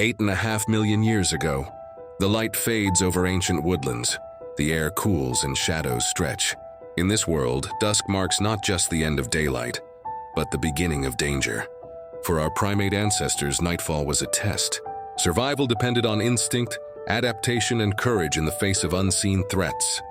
8.5 million years ago, the light fades over ancient woodlands. The air cools and shadows stretch. In this world, dusk marks not just the end of daylight, but the beginning of danger. For our primate ancestors, nightfall was a test. Survival depended on instinct, adaptation, and courage in the face of unseen threats.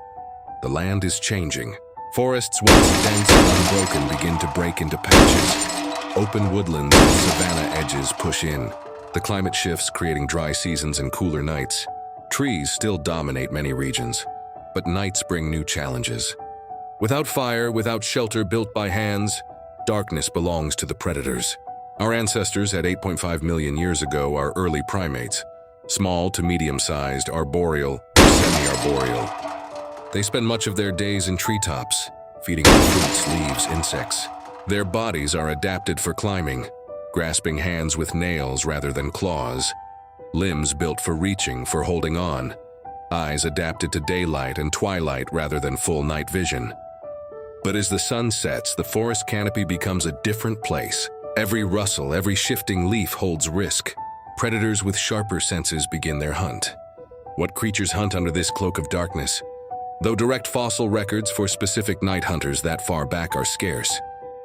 The land is changing. Forests once dense and unbroken begin to break into patches. Open woodlands and savanna edges push in. The climate shifts, creating dry seasons and cooler nights. Trees still dominate many regions, but nights bring new challenges. Without fire, without shelter built by hands, darkness belongs to the predators. Our ancestors at 8.5 million years ago are early primates, small to medium-sized, arboreal or semi-arboreal. They spend much of their days in treetops, feeding on fruits, leaves, insects. Their bodies are adapted for climbing, grasping hands with nails rather than claws, limbs built for reaching, for holding on, eyes adapted to daylight and twilight rather than full night vision. But as the sun sets, the forest canopy becomes a different place. Every rustle, every shifting leaf holds risk. Predators with sharper senses begin their hunt. What creatures hunt under this cloak of darkness? Though direct fossil records for specific night hunters that far back are scarce,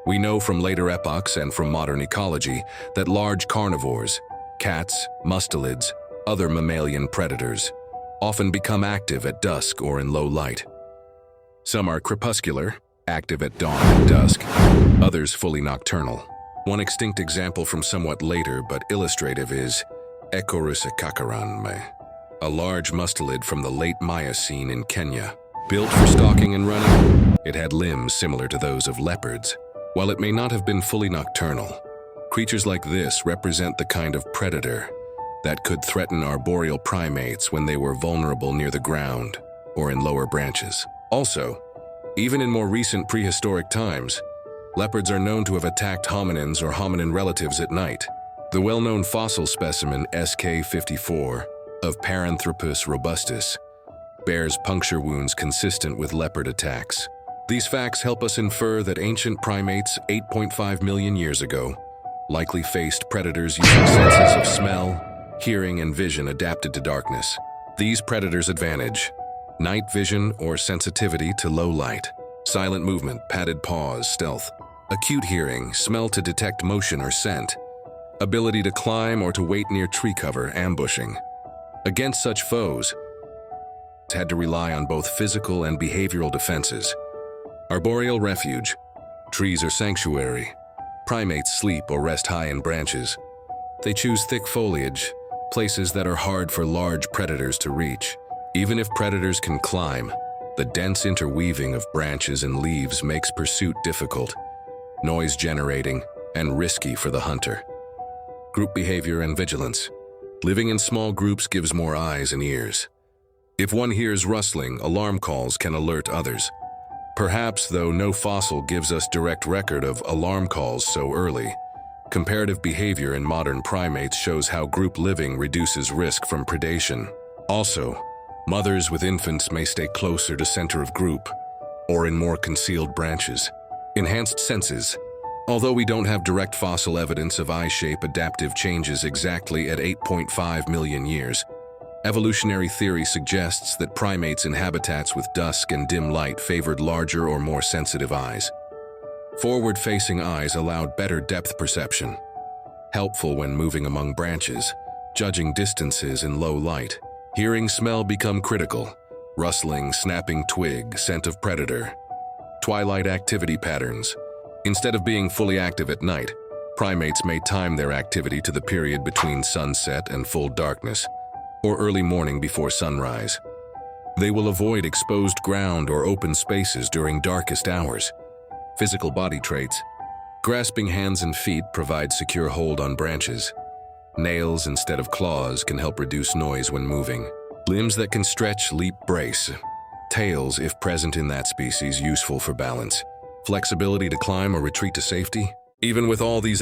we know from later epochs and from modern ecology that large carnivores, cats, mustelids, other mammalian predators, often become active at dusk or in low light. Some are crepuscular, active at dawn and dusk, others fully nocturnal. One extinct example from somewhat later but illustrative is Epoch, a large mustelid from the late Miocene in Kenya. Built for stalking and running, it had limbs similar to those of leopards. While it may not have been fully nocturnal, creatures like this represent the kind of predator that could threaten arboreal primates when they were vulnerable near the ground or in lower branches. Also, even in more recent prehistoric times, leopards are known to have attacked hominins or hominin relatives at night. The well-known fossil specimen SK54 of Paranthropus robustus bears puncture wounds consistent with leopard attacks. These facts help us infer that ancient primates 8.5 million years ago likely faced predators using senses of smell, hearing, and vision adapted to darkness. These predators' advantage: night vision or sensitivity to low light, silent movement, padded paws, stealth, acute hearing, smell to detect motion or scent, ability to climb or to wait near tree cover, ambushing. Against such foes, had to rely on both physical and behavioral defenses. Arboreal refuge. Trees are sanctuary. Primates sleep or rest high in branches. They choose thick foliage, places that are hard for large predators to reach. Even if predators can climb, the dense interweaving of branches and leaves makes pursuit difficult, noise-generating, and risky for the hunter. Group behavior and vigilance. Living in small groups gives more eyes and ears. If one hears rustling, alarm calls can alert others. Perhaps, though, no fossil gives us direct record of alarm calls so early. Comparative behavior in modern primates shows how group living reduces risk from predation. Also, mothers with infants may stay closer to center of group or in more concealed branches. Enhanced senses. Although we don't have direct fossil evidence of eye shape adaptive changes exactly at 8.5 million years, evolutionary theory suggests that primates in habitats with dusk and dim light favored larger or more sensitive eyes. Forward-facing eyes allowed better depth perception, helpful when moving among branches, judging distances in low light. Hearing, smell become critical. Rustling, snapping twig, scent of predator. Twilight activity patterns. Instead of being fully active at night, primates may time their activity to the period between sunset and full darkness, or early morning before sunrise. They will avoid exposed ground or open spaces during darkest hours. Physical body traits. Grasping hands and feet provide secure hold on branches. Nails instead of claws can help reduce noise when moving. Limbs that can stretch, leap, brace. Tails, if present in that species, useful for balance. Flexibility to climb or retreat to safety. Even with all these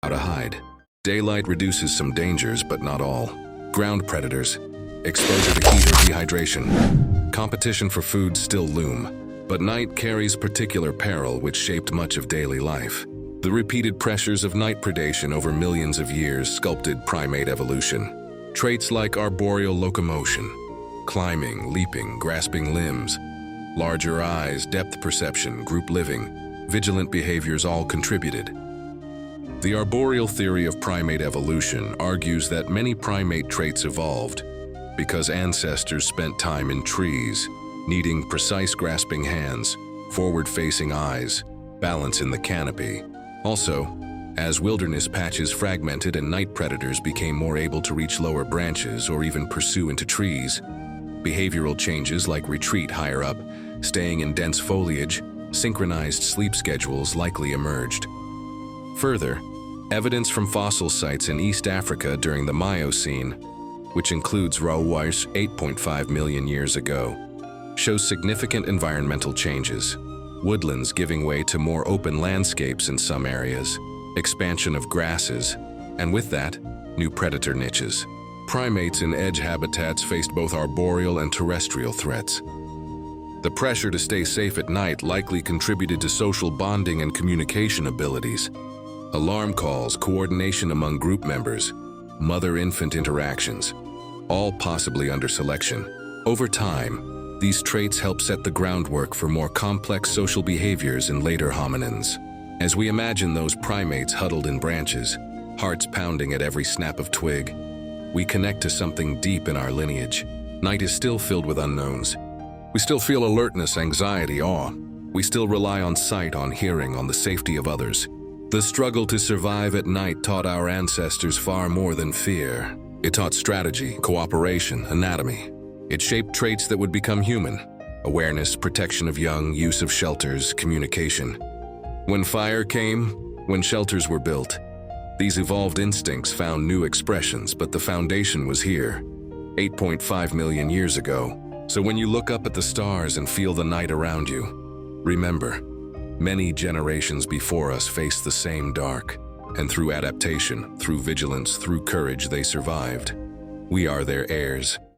How to hide. Daylight reduces some dangers, but not all. Ground predators. Exposure to heat or dehydration. Competition for food still loom, but night carries particular peril which shaped much of daily life. The repeated pressures of night predation over millions of years sculpted primate evolution. Traits like arboreal locomotion, climbing, leaping, grasping limbs, larger eyes, depth perception, group living, vigilant behaviors all contributed. The arboreal theory of primate evolution argues that many primate traits evolved because ancestors spent time in trees, needing precise grasping hands, forward-facing eyes, balance in the canopy. Also, as wilderness patches fragmented and night predators became more able to reach lower branches or even pursue into trees, behavioral changes like retreat higher up, staying in dense foliage, synchronized sleep schedules likely emerged. Further, evidence from fossil sites in East Africa during the Miocene, which includes Rawais 8.5 million years ago, shows significant environmental changes. Woodlands giving way to more open landscapes in some areas, expansion of grasses, and with that, new predator niches. Primates in edge habitats faced both arboreal and terrestrial threats. The pressure to stay safe at night likely contributed to social bonding and communication abilities. Alarm calls, coordination among group members, mother-infant interactions, all possibly under selection. Over time, these traits help set the groundwork for more complex social behaviors in later hominins. As we imagine those primates huddled in branches, hearts pounding at every snap of twig, we connect to something deep in our lineage. Night is still filled with unknowns. We still feel alertness, anxiety, awe. We still rely on sight, on hearing, on the safety of others. The struggle to survive at night taught our ancestors far more than fear. It taught strategy, cooperation, anatomy. It shaped traits that would become human: awareness, protection of young, use of shelters, communication. When fire came, when shelters were built, these evolved instincts found new expressions, but the foundation was here, 8.5 million years ago. So when you look up at the stars and feel the night around you, remember, many generations before us faced the same dark, and through adaptation, through vigilance, through courage, they survived. We are their heirs.